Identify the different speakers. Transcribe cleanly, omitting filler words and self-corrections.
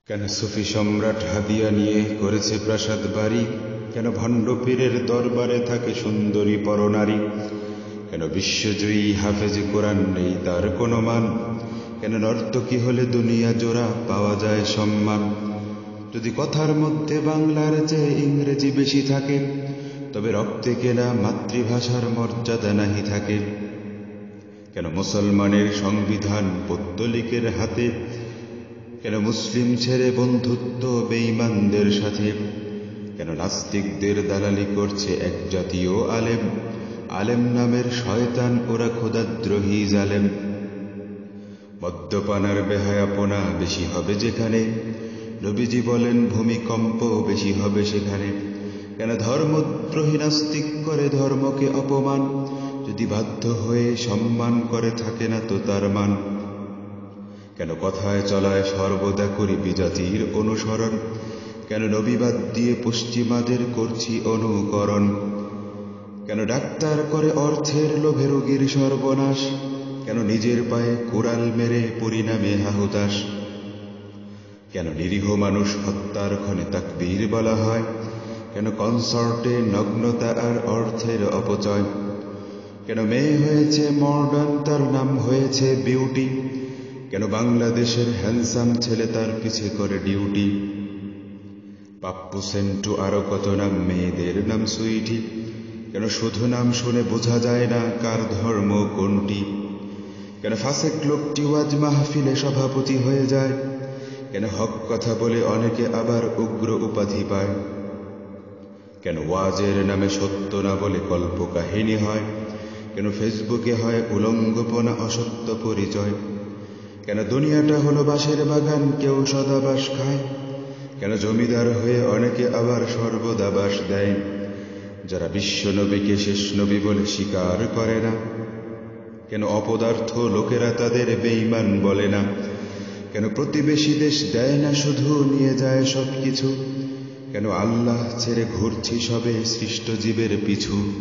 Speaker 1: কেন সুফি সম্রাট হাদিয়া নিয়ে করেছে প্রাসাদ বাড়ি? কেন ভণ্ড পীরের দরবারে থাকে সুন্দরী পরনারী? কেন বিশ্বজয়ী হাফেজ কোরআন নেই তার কোনো মান? কেন নর্তকী হলে দুনিয়া জোড়া পাওয়া যায় সম্মান? যদি কথার মধ্যে বাংলার চেয়ে ইংরেজি বেশি থাকে, তবে রক্তে কেনা মাতৃভাষার মর্যাদা নাহি থাকে। কেন মুসলমানের সংবিধান পৌত্তলিকের হাতে? কেন মুসলিম ছেড়ে বন্ধুত্ব বেঈমানদের সাথে? কেন নাস্তিকদের দালালি করছে এক জাতীয় আলেম? আলেম নামের শয়তান ওরা খোদাদ্রোহী জালেম। মদ্যপানার বেহায়াপনা বেশি হবে যেখানে, নবীজি বলেন ভূমিকম্প বেশি হবে সেখানে। কেন ধর্মদ্রোহী নাস্তিক করে ধর্মকে অপমান? যদি বাধ্য হয়ে সম্মান করে থাকে না তো তার মান। কেন কথায় চলায় সর্বদা করি বিজাতির অনুসরণ? কেন নবীবাদ দিয়ে পশ্চিমাদের করছি অনুকরণ? কেন ডাক্তার করে অর্থের লোভে রোগীর সর্বনাশ? কেন নিজের পায়ে কোরাল মেরে পরিণামে হাহুতাশ? কেন নিরীহ মানুষ হত্যার ক্ষণে তাকবীর বলা হয়? কেন কনসার্টে নগ্নতা আর অর্থের অপচয়? কেন মেয়ে হয়েছে মডার্ন তার নাম হয়েছে বিউটি? কেন বাংলাদেশের হ্যান্ডসাম ছেলে তার পিছে করে ডিউটি? পাপ্পু সেন্টু আরো কত নাম, মেয়েদের নাম সুইটি। কেন শুধু নাম শুনে বোঝা যায় না কার ধর্ম কোনটি? কেন ফাসেক লোকটি ওয়াজ মাহফিলে সভাপতি হয়ে যায়? কেন হক কথা বলে অনেকে আবার উগ্র উপাধি পায়? কেন ওয়াজের নামে সত্য না বলে কল্প কাহিনী হয়? কেন ফেসবুকে হয় উলঙ্গপনা অসত্য পরিচয়? কেন দুনিয়াটা হলো বাঁশের বাগান, কেউ সদাবাস খায়? কেন জমিদার হয়ে অনেকে আবার সর্বদা বাস দেয়? যারা বিশ্ব নবীকে শেষ নবী বলে স্বীকার করে না? কেন অপদার্থ লোকেরা তাদের বেঈমান বলে না? কেন প্রতিবেশী দেশ দেয় না শুধু, নিয়ে যায় সবকিছু? কেন আল্লাহ ছেড়ে ঘুরছি সবে সৃষ্ট জীবের পিছু?